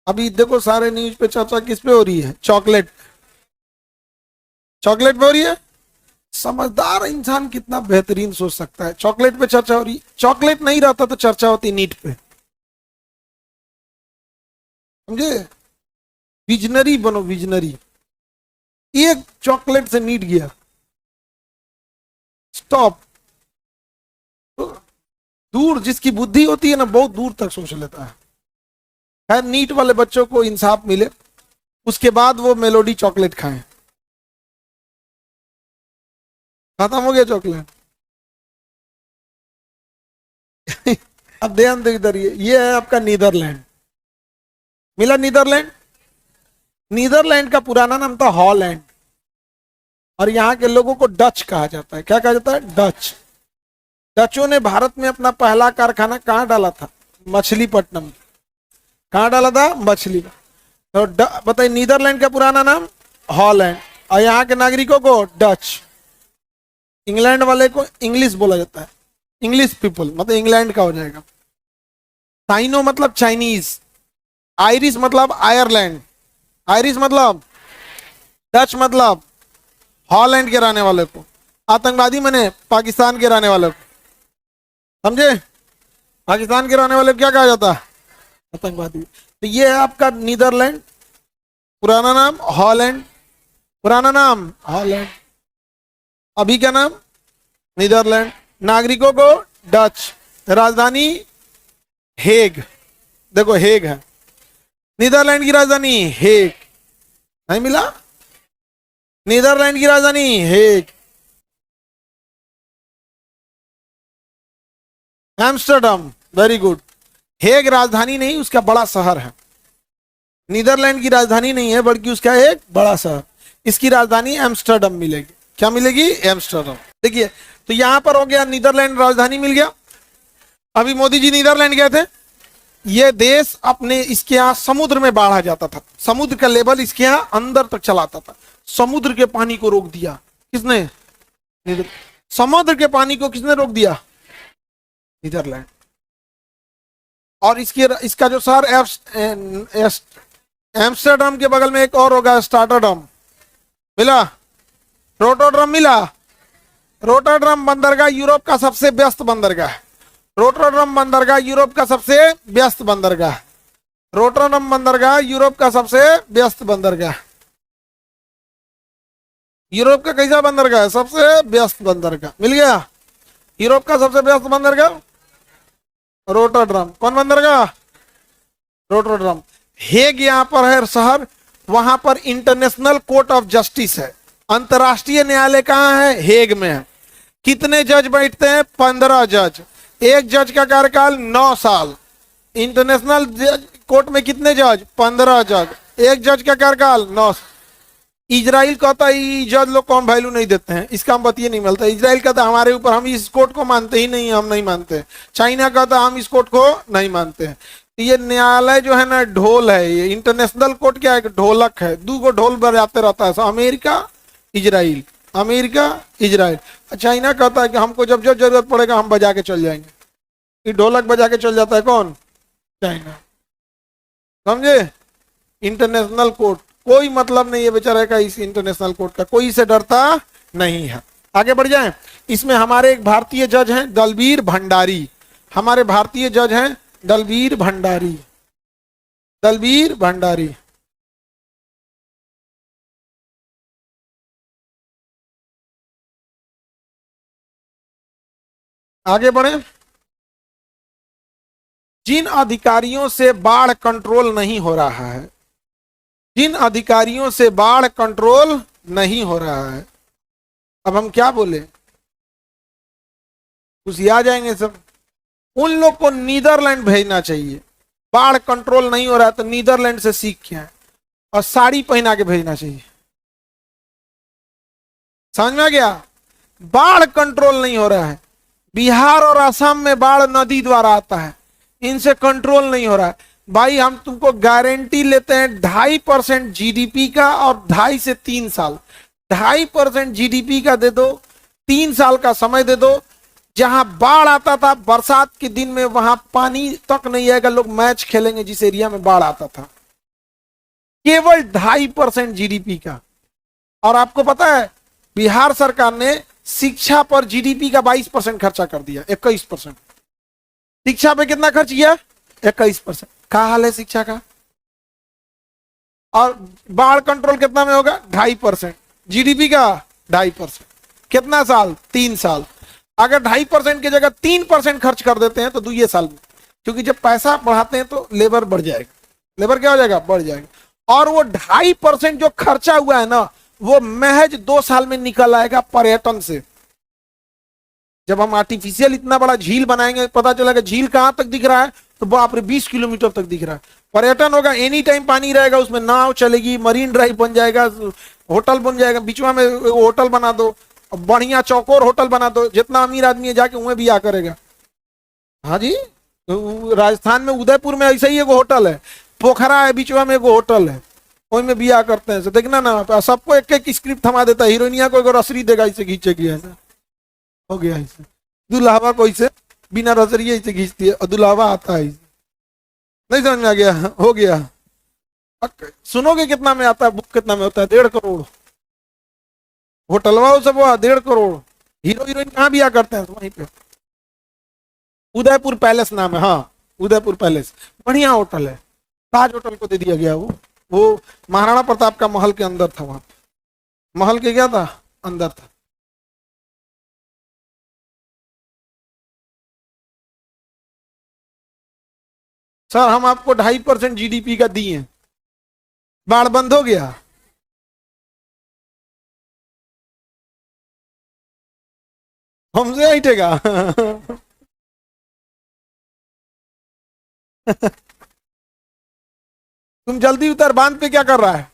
अभी देखो सारे न्यूज पे चर्चा किस पे हो रही है? चॉकलेट। चॉकलेट पे हो रही है। समझदार इंसान कितना बेहतरीन सोच सकता है। चॉकलेट पे चर्चा हो रही है। चॉकलेट नहीं रहता तो चर्चा होती नीट पे। समझे? विजनरी बनो, विजनरी। एक चॉकलेट से नीट गया, स्टॉप। तो दूर जिसकी बुद्धि होती है ना, बहुत दूर तक सोच लेता है। खैर, नीट वाले बच्चों को इंसाफ मिले, उसके बाद वो मेलोडी चॉकलेट खाएं। खत्म हो गया चॉकलेट। अब ध्यान दो इधर, ये है आपका नीदरलैंड। मिला नीदरलैंड। नीदरलैंड का पुराना नाम था हॉलैंड, और यहाँ के लोगों को डच कहा जाता है। क्या कहा जाता है? डच। डचों ने भारत में अपना पहला कारखाना कहाँ डाला था? मछलीपट्टनम। कहाँ डाला था? मछली। तो बताइए, नीदरलैंड का पुराना नाम हॉलैंड, और यहाँ के नागरिकों को डच। इंग्लैंड वाले को इंग्लिश बोला जाता है। इंग्लिश पीपल मतलब इंग्लैंड का हो जाएगा। ताइनो मतलब चाइनीज। आयरिश मतलब आयरलैंड। आयरिश मतलब डच, मतलब हॉलैंड के रहने वाले को। आतंकवादी मने पाकिस्तान के रहने वाले को। समझे? पाकिस्तान के रहने वाले को क्या कहा जाता है? आतंकवादी। तो ये है आपका नीदरलैंड, पुराना नाम हॉलैंड। पुराना नाम हॉलैंड, अभी क्या नाम? नीदरलैंड। नागरिकों को डच। राजधानी हेग। देखो हेग है नीदरलैंड की राजधानी। हेग नहीं मिला? नीदरलैंड की राजधानी Hague. Amsterdam, very good. Hague राजधानी नहीं, उसका बड़ा शहर है। नीदरलैंड की राजधानी नहीं है, बल्कि उसका एक बड़ा शहर। इसकी राजधानी एम्स्टर्डम मिलेगी। क्या मिलेगी? एम्स्टर्डम। देखिए, तो यहां पर हो गया नीदरलैंड, राजधानी मिल गया। अभी मोदी जी नीदरलैंड गए थे। ये देश अपने, इसके यहाँ समुद्र में बाढ़ आ जाता था। समुद्र का लेवल इसके यहाँ अंदर तक चलाता था। समुद्र के पानी को रोक दिया किसने? समुद्र के पानी को किसने रोक दिया? नीदरलैंड। और इसका जो शहर एम्स्टर्डम के बगल में एक और होगा, स्टार्टरडम। मिला? रोटरडम मिला? रोटरडम बंदरगाह यूरोप का सबसे व्यस्त बंदरगाह है। रोटरडम बंदरगाह यूरोप का सबसे व्यस्त बंदरगाह। रोटरडम बंदरगाह यूरोप का सबसे व्यस्त बंदरगाह। यूरोप का कैसा बंदरगाह है? सबसे व्यस्त बंदरगाह। मिल गया? यूरोप का सबसे व्यस्त बंदरगाह रोटरडम। कौन बंदरगाह? रोटरडम। हेग यहाँ पर है शहर। वहां पर इंटरनेशनल कोर्ट ऑफ जस्टिस है। अंतरराष्ट्रीय न्यायालय कहाँ है? हेग में है। कितने जज बैठते हैं? 15 जज। एक जज का कार्यकाल 9 साल। इंटरनेशनल कोर्ट में कितने जज? 15 जज। एक जज का कार्यकाल 9 साल। इजराइल कहता है जज लोग को हम वैल्यू नहीं देते हैं, इसका हम बतिये नहीं मिलता। इजराइल कहता है हमारे ऊपर, हम इस कोर्ट को मानते ही नहीं, हम नहीं मानते। चाइना कहता है हम इस कोर्ट को नहीं मानते हैं। ये न्यायालय जो है ना, ढोल है। ये इंटरनेशनल कोर्ट क्या है? ढोलक है। 2 ढोल बजाते रहता है। America Israel, America Israel. China कहता है कि हमको जब जब जरूरत पड़ेगा हम बजा के चल जाएंगे। ये ढोलक बजा के चल जाता है कौन? चाइना। समझे? इंटरनेशनल कोर्ट कोई मतलब नहीं है बेचारे का, इस इंटरनेशनल कोर्ट का कोई से डरता नहीं है। आगे बढ़ जाएं। इसमें हमारे एक भारतीय जज हैं, दलबीर भंडारी। हमारे भारतीय जज हैं दलबीर भंडारी। दलबीर भंडारी। आगे बढ़े। जिन अधिकारियों से बाढ़ कंट्रोल नहीं हो रहा है, जिन अधिकारियों से बाढ़ कंट्रोल नहीं हो रहा है, अब हम क्या बोले? कुछ आ जाएंगे सब। उन लोग को नीदरलैंड भेजना चाहिए। बाढ़ कंट्रोल नहीं हो रहा है तो नीदरलैंड से सीख के आए, और साड़ी पहना के भेजना चाहिए। समझ में आ गया? बाढ़ कंट्रोल नहीं हो रहा है। बिहार और असम में बाढ़ नदी द्वारा आता है, इनसे कंट्रोल नहीं हो रहा है। भाई हम तुमको गारंटी लेते हैं 2.5% जीडीपी का, और 2.5 से 3 साल। 2.5% जीडीपी का दे दो, 3 साल का समय दे दो। जहां बाढ़ आता था बरसात के दिन में, वहां पानी तक नहीं आएगा। लोग मैच खेलेंगे जिस एरिया में बाढ़ आता था। केवल 2.5% जीडीपी का। और आपको पता है बिहार सरकार ने शिक्षा पर जीडीपी का 22% खर्चा कर दिया, 21%। शिक्षा पे कितना खर्च किया? 21%। क्या हाल है शिक्षा का? और बाढ़ कंट्रोल कितना में होगा? 2.5%। जीडीपी का 2.5%। कितना साल? 3 साल। अगर 2.5% की जगह 3% खर्च कर देते हैं तो 2 साल में, क्योंकि जब पैसा बढ़ाते हैं तो लेबर बढ़ जाएगा। लेबर क्या हो जाएगा? बढ़ जाएगा। और वो 2.5% जो खर्चा हुआ है ना, वो महज 2 साल में निकल आएगा पर्यटन से। जब हम आर्टिफिशियल इतना बड़ा झील बनाएंगे, पता चलेगा झील कहां तक दिख रहा है, तो बाप रे 20 किलोमीटर तक दिख रहा है। पर्यटन होगा, एनी टाइम पानी रहेगा, उसमें नाव चलेगी, मरीन ड्राइव बन जाएगा, होटल बन जाएगा, बीचवा में होटल बना दो, बढ़िया चौकोर होटल बना दो, जितना अमीर आदमी है जाके उन्हें भी आ करेगा। हाँ जी, तो राजस्थान में उदयपुर में ऐसा ही एक होटल है, पोखरा है बीचवा में एक होटल है, वही में बिया करते हैं। देखना ना, सबको एक एक स्क्रिप्ट थमा देता है, हीरोइनिया को रसरी देगा, इसे खींचेगी ऐसा हो गया। इसे दुल्हावा को इसे बिना रसरिए इसे खींचती है, और दुल्हावा आता है इसे। नहीं समझ में आ गया? हो गया। सुनोगे कितना में आता है? बुक कितना में होता है? 1.5 करोड़। होटलवा सब 1.5 करोड़। हीरो हीरोइन कहाँ बिया करते हैं? वहीं पे उदयपुर पैलेस नाम है। हाँ, उदयपुर पैलेस बढ़िया होटल है, ताज होटल को दे दिया गया। वो महाराणा प्रताप का महल के अंदर था, वहां महल के क्या था? अंदर था। सर हम आपको 2.5% जीडीपी का दिए, बाढ़ बंद हो गया। हमसे हटेगा? तुम जल्दी उतर, बांध पे क्या कर रहा है?